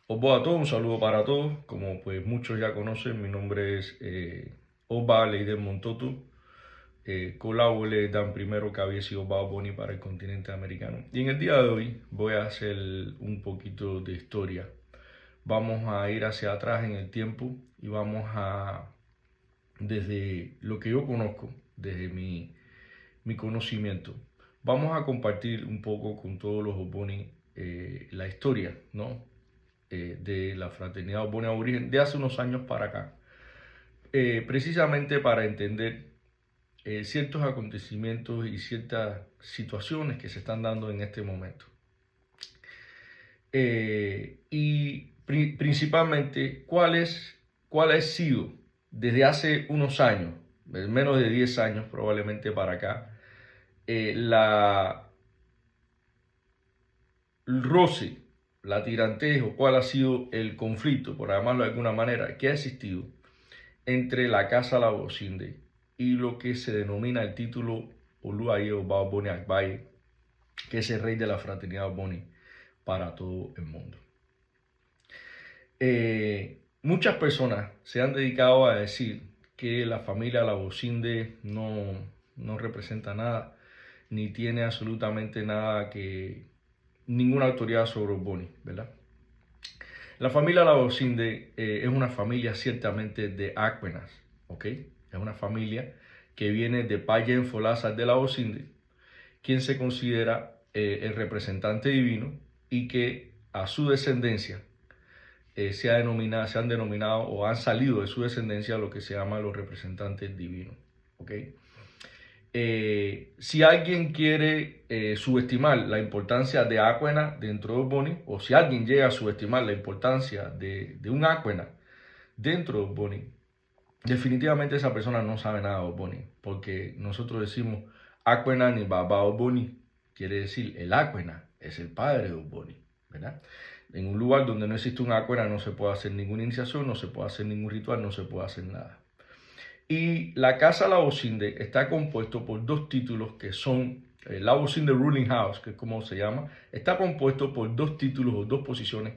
Obo a todos, un saludo para todos. Como pues muchos ya conocen, mi nombre es Oba Leider Montoto. Colabole dan primero cabeza Oba Boni para el continente americano. Y en el día de hoy voy a hacer un poquito de historia. Vamos a ir hacia atrás en el tiempo y vamos a, desde lo que yo conozco, desde mi conocimiento, vamos a compartir un poco con todos los Oboni la historia, ¿no? De la fraternidad Oboni Aborigen de hace unos años para acá, precisamente para entender ciertos acontecimientos y ciertas situaciones que se están dando en este momento. Y principalmente cuál ha sido desde hace unos años, menos de 10 años probablemente para acá, el roce, la tirantez o cuál ha sido el conflicto, por llamarlo de alguna manera, que ha existido entre la Casa Labosinde y lo que se denomina el título Oluwaye Oba Oboni Agbaye, que es el rey de la fraternidad Oboni para todo el mundo. Muchas personas se han dedicado a decir que la familia Labosinde no representa nada, ni tiene absolutamente nada ninguna autoridad sobre Oboni, ¿verdad? La familia Labosinde es una familia ciertamente de Aquinas, ¿ok? Es una familia que viene de Payen Folazar de Labosinde, quien se considera el representante divino y que a su descendencia se han denominado o han salido de su descendencia lo que se llama los representantes divinos, ¿ok? Si alguien quiere subestimar la importancia de Aquinas dentro de Oboni, o si alguien llega a subestimar la importancia de un Aquinas dentro de Oboni, definitivamente esa persona no sabe nada de Oboni, porque nosotros decimos Aquinas ni Baba Oboni, quiere decir el Aquinas es el padre de Oboni, ¿verdad? En un lugar donde no existe un Aquinas no se puede hacer ninguna iniciación, no se puede hacer ningún ritual, no se puede hacer nada. Y la Casa Labosinde está compuesto por dos títulos que son Labosinde Ruling House, que es como se llama, está compuesto por dos títulos o dos posiciones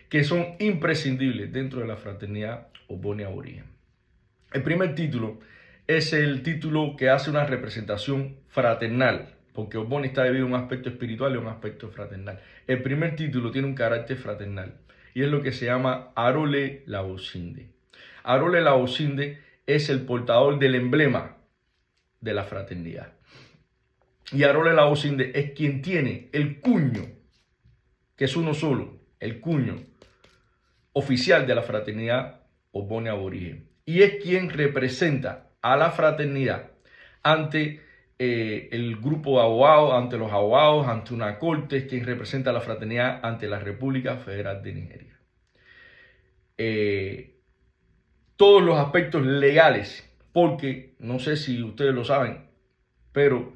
que son imprescindibles dentro de la fraternidad Oboni Aborigen. El primer título es el título que hace una representación fraternal, porque Oboni está debido a un aspecto espiritual y a un aspecto fraternal. El primer título tiene un carácter fraternal y es lo que se llama Arole Labosinde. Arole Labosinde es el portador del emblema de la fraternidad. Y Arole Labosinde es quien tiene el cuño, que es uno solo, el cuño oficial de la fraternidad Oboni Aborigen. Y es quien representa a la fraternidad ante el grupo de abogados, ante los abogados, ante una corte, es quien representa a la fraternidad ante la República Federal de Nigeria. Todos los aspectos legales, porque no sé si ustedes lo saben, pero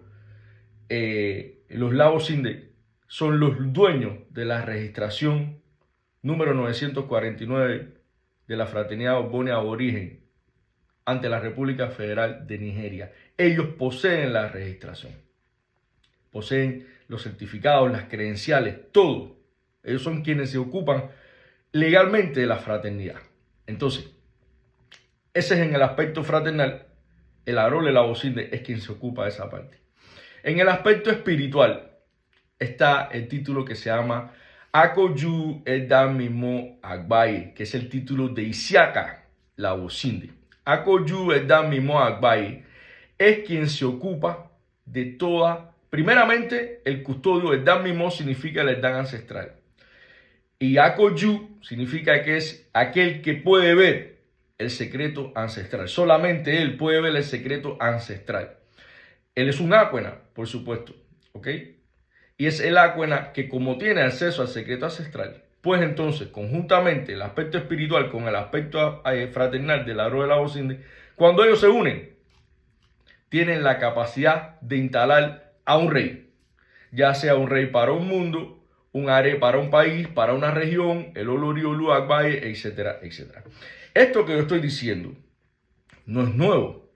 los Labosinde son los dueños de la registración número 949 de la fraternidad Oboni Aborigen ante la República Federal de Nigeria. Ellos poseen la registración, poseen los certificados, las credenciales, todo. Ellos son quienes se ocupan legalmente de la fraternidad. Entonces, ese es en el aspecto fraternal. El Arole Labosinde es quien se ocupa de esa parte. En el aspecto espiritual está el título que se llama Akoju Edamimo Agbaye, que es el título de Isiaka Labosinde. Akoju Edamimo Agbaye es quien se ocupa de toda, primeramente el custodio. Edamimo significa el Edam ancestral. Y Akoju significa que es aquel que puede ver el secreto ancestral. Solamente él puede ver el secreto ancestral. Él es un Aquinas, por supuesto, ¿ok? Y es el Aquinas que, como tiene acceso al secreto ancestral, pues entonces, conjuntamente, el aspecto espiritual con el aspecto fraternal del Arole Labosinde, cuando ellos se unen, tienen la capacidad de instalar a un rey, ya sea un rey para un mundo, un are para un país, para una región, el Olori Olu Agbaye, etcétera, etcétera. Esto que yo estoy diciendo no es nuevo,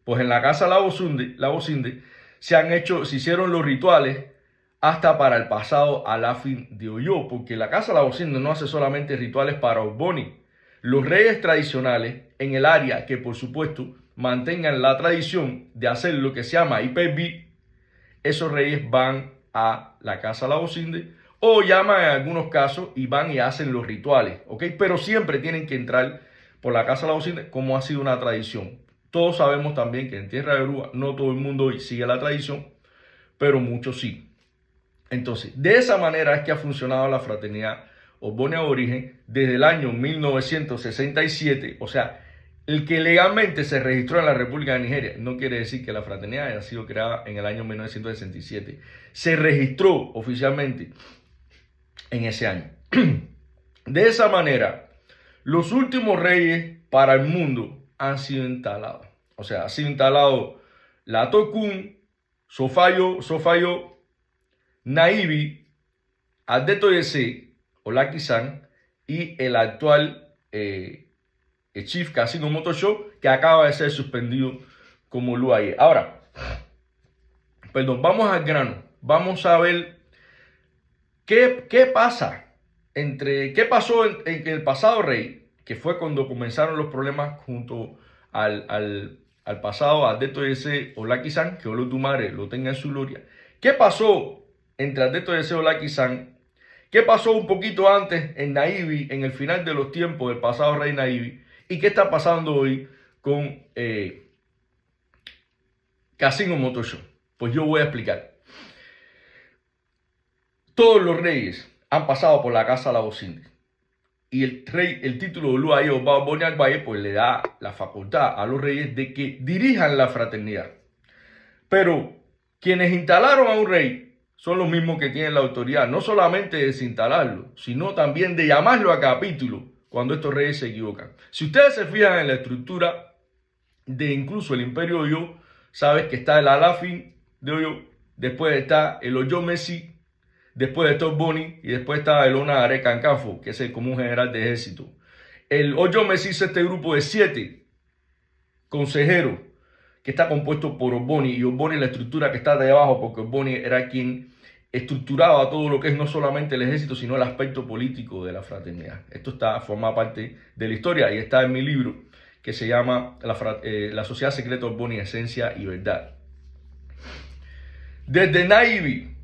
pues en la Casa Labosinde se hicieron los rituales hasta para el pasado Alafin de Oyo, porque la Casa Labocinde no hace solamente rituales para Ogboni. Los reyes tradicionales en el área que por supuesto mantengan la tradición de hacer lo que se llama IPB, esos reyes van a la Casa Labocinde o llaman en algunos casos y van y hacen los rituales, ¿ok? Pero siempre tienen que entrar por la Casa Labocinde como ha sido una tradición. Todos sabemos también que en Tierra de Oruga no todo el mundo hoy sigue la tradición, pero muchos sí. Entonces, de esa manera es que ha funcionado la fraternidad Ogboni Aborigen desde el año 1967, o sea, el que legalmente se registró en la República de Nigeria. No quiere decir que la fraternidad haya sido creada en el año 1967. Se registró oficialmente en ese año. De esa manera, los últimos reyes para el mundo han sido instalados. O sea, ha sido instalado la Tokun, Sofayo, Naibi, Adetoyese, Olaki-san y el actual Chief Casino Motosho, que acaba de ser suspendido como Luaye. Ahora, perdón, vamos al grano. Vamos a ver qué pasa qué pasó en el pasado rey, que fue cuando comenzaron los problemas junto al pasado Adetoyese Olaki-san, que Olodumare lo tenga en su gloria. ¿Qué pasó entre Adetoyese Olaki-san? ¿Qué pasó un poquito antes en Naibi, en el final de los tiempos del pasado rey Naibi? ¿Y qué está pasando hoy con Casino Motosho? Pues yo voy a explicar. Todos los reyes han pasado por la Casa Labocinde. Y el título de Luaye Ogboni Agbaye pues le da la facultad a los reyes de que dirijan la fraternidad. Pero quienes instalaron a un rey son los mismos que tienen la autoridad, no solamente de desinstalarlo, sino también de llamarlo a capítulo cuando estos reyes se equivocan. Si ustedes se fijan en la estructura de incluso el Imperio Oyo, sabes que está el Alafin de Oyo, después está el Oyo Messi, después está Ogboni y después está el Onare Kankafo, que es el común general de ejército. El Oyo Messi es este grupo de 7 consejeros que está compuesto por Ogboni, y Ogboni la estructura que está de abajo, porque Ogboni era quien estructuraba todo lo que es no solamente el ejército, sino el aspecto político de la fraternidad. Esto forma parte de la historia y está en mi libro que se llama La Sociedad Secreta Ogboni, Esencia y Verdad. Desde Naibi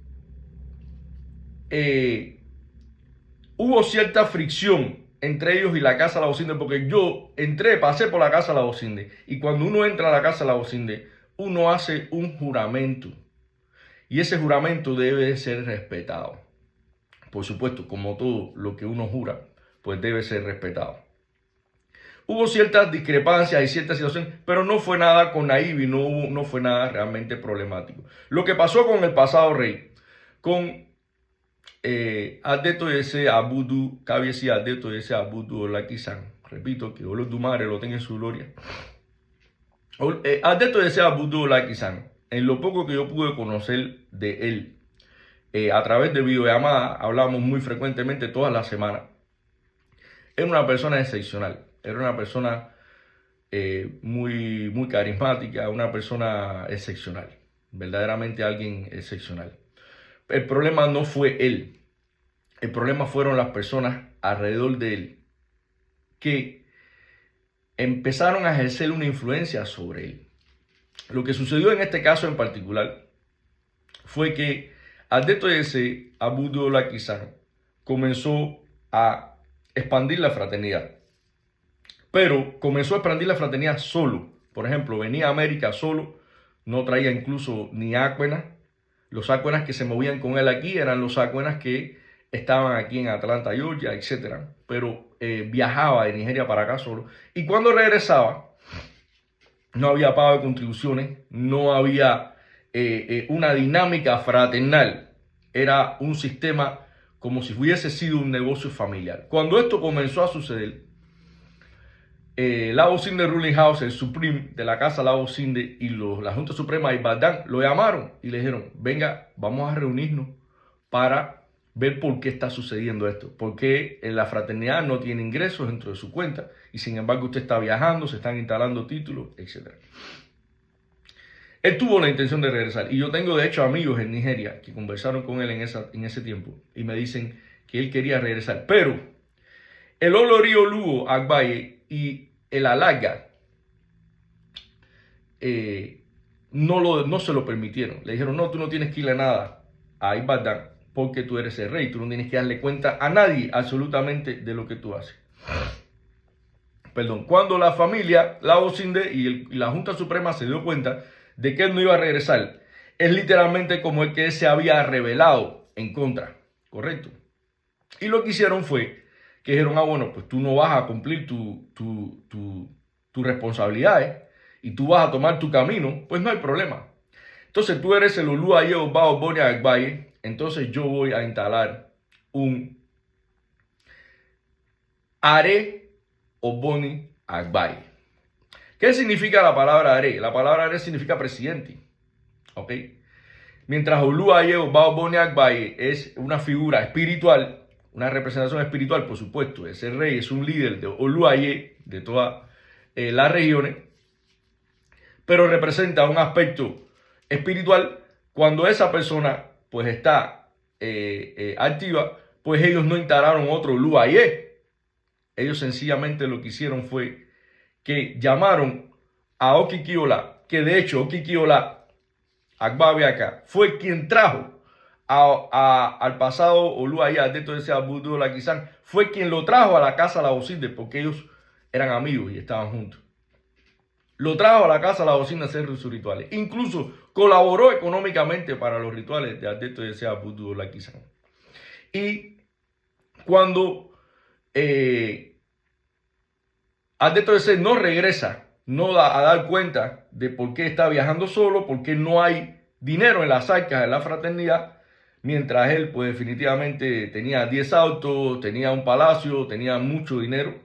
hubo cierta fricción entre ellos y la Casa Labocinde, porque yo pasé por la Casa Labocinde, y cuando uno entra a la Casa Labocinde, uno hace un juramento, y ese juramento debe ser respetado. Por supuesto, como todo lo que uno jura, pues debe ser respetado. Hubo ciertas discrepancias y ciertas situaciones, pero no fue nada con Naibi, no fue nada realmente problemático. Lo que pasó con el pasado rey, con Adetoyese Abudu, Kabiesi Adetoyese Abudu Olaki-san, repito, que Olodumare lo tenga en su gloria. Adetoyese Abudu Olaki-san, en lo poco que yo pude conocer de él, a través de videollamada, hablamos muy frecuentemente todas las semanas. Era una persona excepcional, era una persona muy carismática, una persona excepcional, verdaderamente alguien excepcional. El problema no fue él. El problema fueron las personas alrededor de él que empezaron a ejercer una influencia sobre él. Lo que sucedió en este caso en particular fue que Adetoyese Abudu Olaki-san comenzó a expandir la fraternidad. Pero comenzó a expandir la fraternidad solo. Por ejemplo, venía a América solo, no traía incluso ni áquenas. Los áquenas que se movían con él aquí eran los áquenas que estaban aquí en Atlanta, Georgia, etc. Pero viajaba de Nigeria para acá solo. Y cuando regresaba, no había pago de contribuciones, no había una dinámica fraternal. Era un sistema como si hubiese sido un negocio familiar. Cuando esto comenzó a suceder, Labocinde Ruling House, el Supreme de la Casa Labocinde y la Junta Suprema de Ibadan lo llamaron y le dijeron: venga, vamos a reunirnos para ver por qué está sucediendo esto, porque la fraternidad no tiene ingresos dentro de su cuenta y sin embargo usted está viajando, se están instalando títulos, etc. Él tuvo la intención de regresar. Y yo tengo, de hecho, amigos en Nigeria que conversaron con él en ese tiempo y me dicen que él quería regresar. Pero el Olori Oluo Agbaye y el Alaga no se lo permitieron. Le dijeron, no, tú no tienes que irle nada a Ibadan porque tú eres el rey. Tú no tienes que darle cuenta a nadie absolutamente de lo que tú haces. Perdón, cuando la familia Lao Sinde y la Junta Suprema se dio cuenta de que él no iba a regresar, es literalmente como el que él se había rebelado en contra, ¿correcto? Y lo que hicieron fue que dijeron, bueno, pues tú no vas a cumplir tus responsabilidades y tú vas a tomar tu camino, pues no hay problema. Entonces tú eres el Oluwaye Oba Ogboni Agbaye, entonces yo voy a instalar un Are Ogboni Agbaye. ¿Qué significa la palabra Are? La palabra Are significa presidente, ¿ok? Mientras Oluwaye Oba Ogboni Agbaye es una figura espiritual, una representación espiritual, por supuesto, ese rey es un líder de Oluwaye, de todas las regiones, pero representa un aspecto espiritual. Cuando esa persona pues está activa, pues ellos no instalaron otro Oluwaye. Ellos sencillamente lo que hicieron fue que llamaron a Okikiola, que de hecho Okikiola Agbabiaka fue quien trajo al pasado Oluwaye Adeto de Abudu Lakizan, fue quien lo trajo a la casa Lao Sinde, porque ellos eran amigos y estaban juntos. Lo trajo a la casa Lao Sinde a hacer sus rituales. Incluso colaboró económicamente para los rituales de Adeto de Abudu Lakizan. Y cuando Adeto de no regresa, no da a dar cuenta de por qué está viajando solo, por qué no hay dinero en las arcas de la fraternidad, mientras él pues definitivamente tenía 10 autos, tenía un palacio, tenía mucho dinero.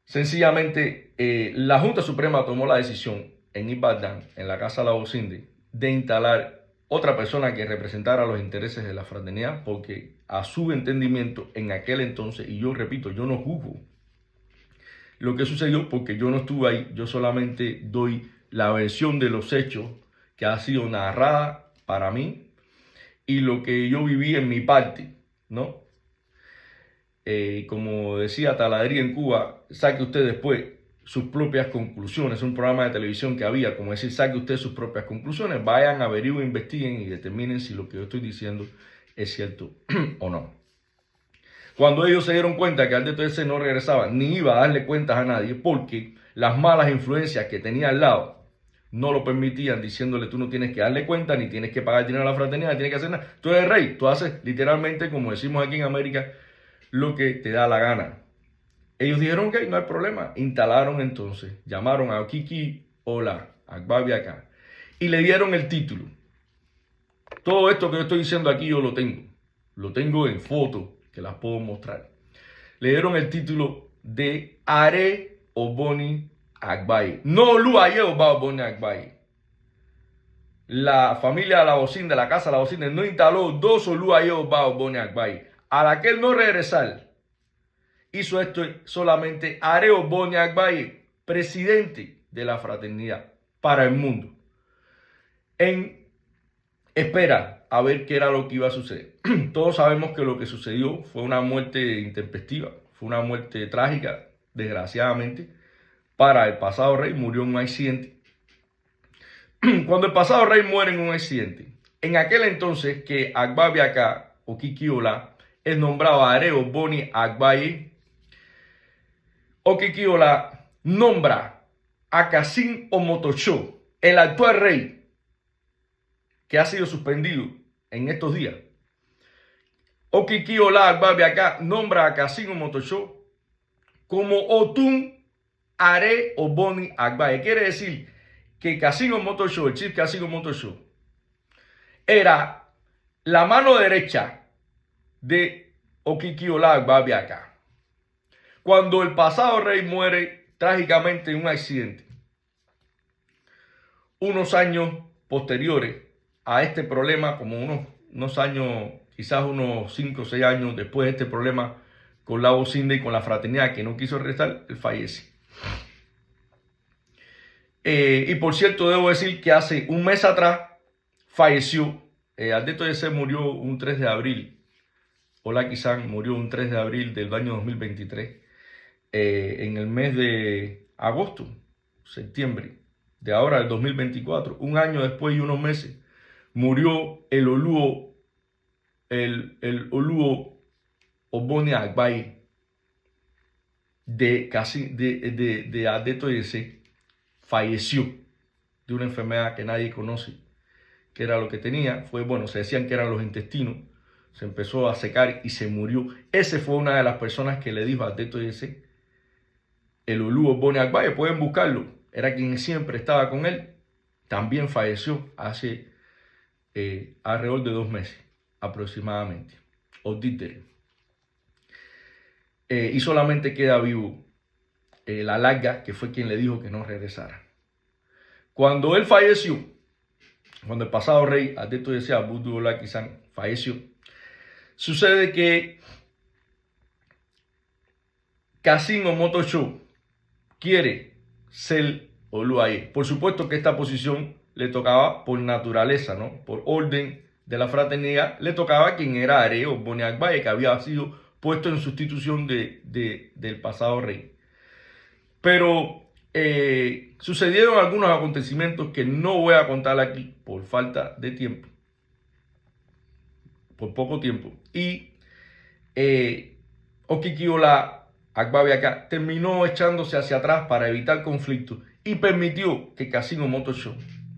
Sencillamente la Junta Suprema tomó la decisión en Ibadan, en la casa Lao Sinde, de instalar otra persona que representara los intereses de la fraternidad, porque a su entendimiento en aquel entonces, y yo repito, yo no juzgo lo que sucedió porque yo no estuve ahí, yo solamente doy la versión de los hechos que ha sido narrada para mí y lo que yo viví en mi parte, ¿no? Como decía Taladrí en Cuba, saque usted después sus propias conclusiones. Es un programa de televisión que había, como decir, saque usted sus propias conclusiones, vayan, averigüen, investiguen y determinen si lo que yo estoy diciendo es cierto o no. Cuando ellos se dieron cuenta que Adeto ese no regresaba, ni iba a darle cuentas a nadie, porque las malas influencias que tenía al lado no lo permitían, diciéndole tú no tienes que darle cuenta, ni tienes que pagar dinero a la fraternidad, ni tienes que hacer nada. Tú eres rey, tú haces literalmente, como decimos aquí en América, lo que te da la gana. Ellos dijeron que no hay problema. Instalaron entonces, llamaron a Okikiola Agbabiaka y le dieron el título. Todo esto que yo estoy diciendo aquí yo lo tengo en foto, que las puedo mostrar. Le dieron el título de Are Ogboni Agbaye, no Oluwaye Oba Ogboni Agbaye. La familia Lao Sinde, la casa Lao Sinde, no instaló dos Oluwaye Oba Ogboni Agbaye. Al aquel no regresar, hizo esto solamente Are Ogboni Agbaye, presidente de la fraternidad para el mundo, en espera a ver qué era lo que iba a suceder. Todos sabemos que lo que sucedió fue una muerte intempestiva, fue una muerte trágica, desgraciadamente, para el pasado rey. Murió en un accidente. Cuando el pasado rey muere en un accidente, en aquel entonces que Agbabiaka Okikiola es nombrado Are Ogboni Agbaye, Okikiola nombra a Kasim Omotocho, el actual rey, que ha sido suspendido en estos días. Okikiola Agbabiaka nombra a Kasim Omotocho como Otun Are Ogboni Agbaye. Quiere decir que Kasim Omotocho, el chief Kasim Omotocho, era la mano derecha de Okikiola Agbabiaka. Cuando el pasado rey muere trágicamente en un accidente, unos años posteriores a este problema, como unos años, quizás unos 5 o 6 años después de este problema con Lao Sinde y con la fraternidad que no quiso regresar, él fallece. Y por cierto, debo decir que hace un mes atrás falleció. Alberto Yesé murió un 3 de abril. Olaki San murió un 3 de abril del año 2023. En el mes de agosto, septiembre de ahora, del 2024, un año después y unos meses, murió el Oluo Ogboni Agbaye de Alberto Yesé. Falleció de una enfermedad que nadie conoce, que era lo que tenía. Se decían que eran los intestinos. Se empezó a secar y se murió. Ese fue una de las personas que le dijo a Alberto Yesé, el Oluo Ogboni Agbaye, pueden buscarlo, era quien siempre estaba con él. También falleció hace alrededor de 2 meses aproximadamente. Y solamente queda vivo la larga, que fue quien le dijo que no regresara. Cuando él falleció, cuando el pasado rey Alberto Yesé Aboud Olaki San falleció, sucede que Cassim Omoto quiere ser Oluaye. Por supuesto que esta posición le tocaba por naturaleza, ¿no? Por orden de la fraternidad, le tocaba a quien era Are Ogboni Agbaye, que había sido puesto en sustitución del pasado rey. Pero sucedieron algunos acontecimientos que no voy a contar aquí por falta de tiempo, por poco tiempo. Y Okikiola Agbabiaka terminó echándose hacia atrás para evitar conflictos y permitió que Cassim Omoto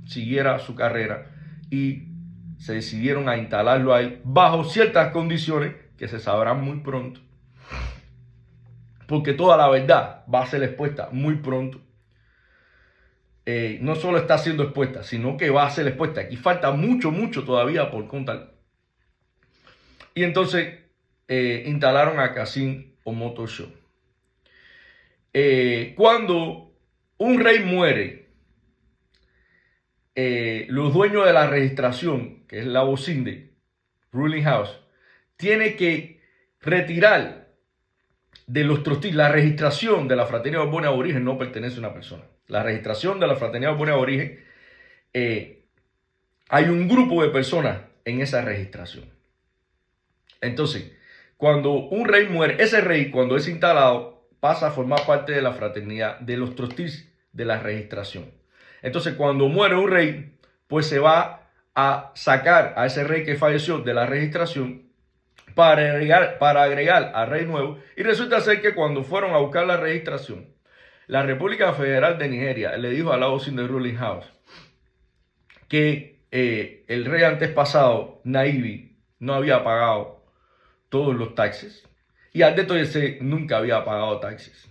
siguiera su carrera, y se decidieron a instalarlo a él bajo ciertas condiciones que se sabrán muy pronto, porque toda la verdad va a ser expuesta muy pronto. No solo está siendo expuesta, sino que va a ser expuesta. Aquí falta mucho todavía por contar. Y entonces instalaron a Cassim Omoto. Cuando un rey muere, los dueños de la registración, que es la Bosinde Ruling House, tiene que retirar de los trustees. La registración de la Fraternidad Ogboni Aborigen no pertenece a una persona. La registración de la Fraternidad Ogboni Aborigen, hay un grupo de personas en esa registración. Entonces, cuando un rey muere, ese rey, cuando es instalado, pasa a formar parte de la fraternidad, de los trustees de la registración. Entonces, cuando muere un rey, pues se va a sacar a ese rey que falleció de la registración para agregar al rey nuevo. Y resulta ser que cuando fueron a buscar la registración, la República Federal de Nigeria le dijo a la Bosinde Ruling House que el rey antes pasado, Naibi, no había pagado todos los taxes, y Alberto Yesé nunca había pagado taxes.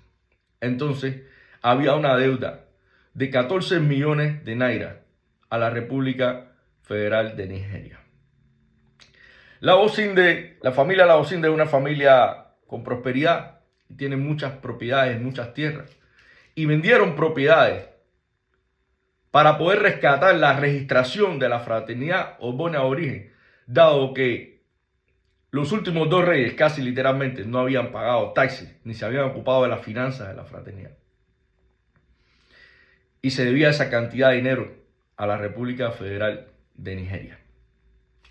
Entonces había una deuda de 14 millones de naira a la República Federal de Nigeria. La familia La Bosinde es una familia con prosperidad, tiene muchas propiedades, muchas tierras, y vendieron propiedades para poder rescatar la registración de la Fraternidad Ogboni Aborigen, dado que los últimos 2 reyes casi literalmente no habían pagado taxes ni se habían ocupado de las finanzas de la fraternidad. Y se debía esa cantidad de dinero a la República Federal de Nigeria.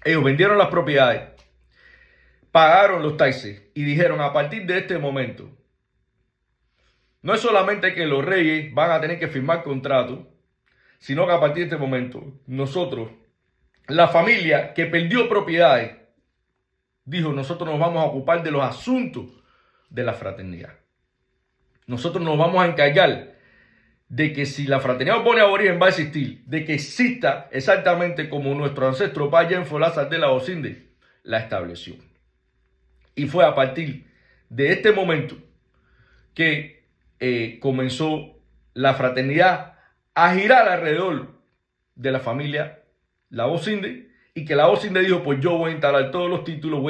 Ellos vendieron las propiedades, pagaron los taxes y dijeron: a partir de este momento, no es solamente que los reyes van a tener que firmar contratos, sino que a partir de este momento, nosotros, la familia que perdió propiedades, dijo: nosotros nos vamos a ocupar de los asuntos de la fraternidad. Nosotros nos vamos a encargar de que si la Fraternidad Ogboni Aborigen va a existir, de que exista exactamente como nuestro ancestro Bayen Folazar de la Bosinde la estableció. Y fue a partir de este momento que comenzó la fraternidad a girar alrededor de la familia La Bosinde, y que La Bosinde dijo: pues yo voy a instalar todos los títulos,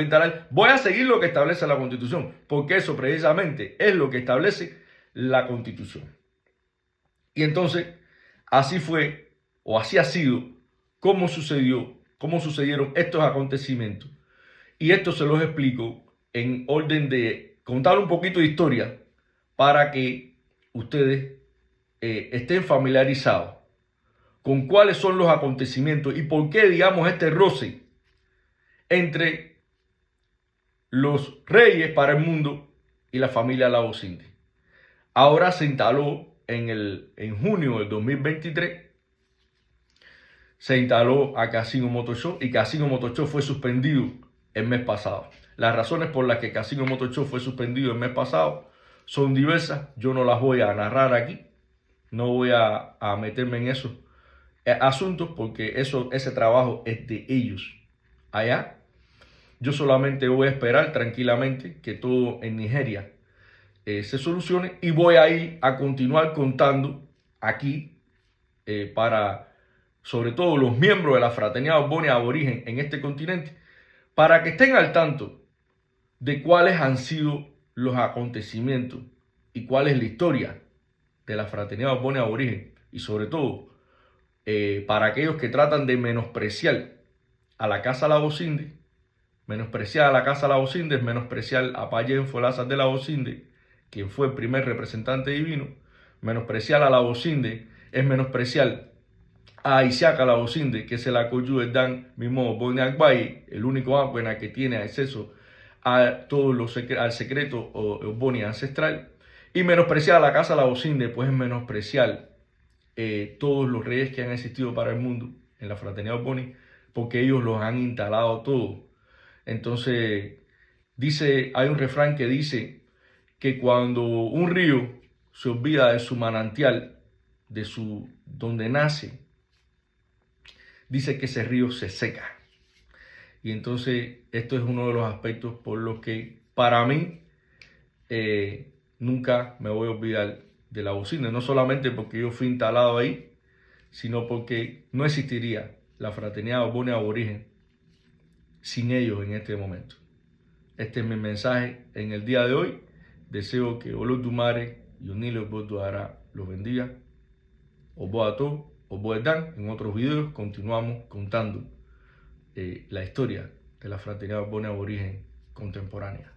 voy a seguir lo que establece la Constitución, porque eso precisamente es lo que establece la Constitución. Y entonces, así fue, o así ha sido, cómo sucedieron estos acontecimientos. Y esto se los explico en orden de contar un poquito de historia para que ustedes estén familiarizados con cuáles son los acontecimientos y por qué, digamos, este roce entre los reyes para el mundo y la familia Lagos Cindy. Ahora se instaló en junio del 2023, se instaló a Casino Motor Show y Casino Motor Show fue suspendido el mes pasado. Las razones por las que Casino Motor Show fue suspendido el mes pasado son diversas. Yo no las voy a narrar aquí. No voy a meterme en esos asuntos porque ese trabajo es de ellos allá. Yo solamente voy a esperar tranquilamente que todo en Nigeria se solucione y voy a ir a continuar contando aquí para, sobre todo, los miembros de la fraternidad Ogboni aborigen en este continente, para que estén al tanto de cuáles han sido los acontecimientos y cuál es la historia de la fraternidad Ogboni aborigen, y sobre todo para aquellos que tratan de menospreciar a la Casa Lagos Cindy. Menospreciar a la Casa Lagos Cindy es menospreciar a Payen Folazar de Lagos Cindy, quien fue el primer representante divino. Menospreciar a Lagos Cindy es menospreciar a Isiaka Lagos Cindy, que es el Akoyu de Dan mismo Ogboni Agbaye, el único Akwena que tiene acceso a todos al secreto Ogboni ancestral. Y menospreciar a la Casa Lagos Cindy, pues es menospreciar todos los reyes que han existido para el mundo en la fraternidad Ogboni, porque ellos los han instalado todos. Entonces, hay un refrán que dice que cuando un río se olvida de su manantial, donde nace, dice que ese río se seca. Y entonces, esto es uno de los aspectos por los que, para mí, nunca me voy a olvidar de Lagos Cindy. No solamente porque yo fui instalado ahí, sino porque no existiría la fraternidad Ogboni aborigen sin ellos en este momento. Este es mi mensaje en el día de hoy. Deseo que Olodumare y Onile Ogbodouara los bendiga. Oboato, Oboedan. En otros videos continuamos contando la historia de la fraternidad Ogboni aborigen contemporánea.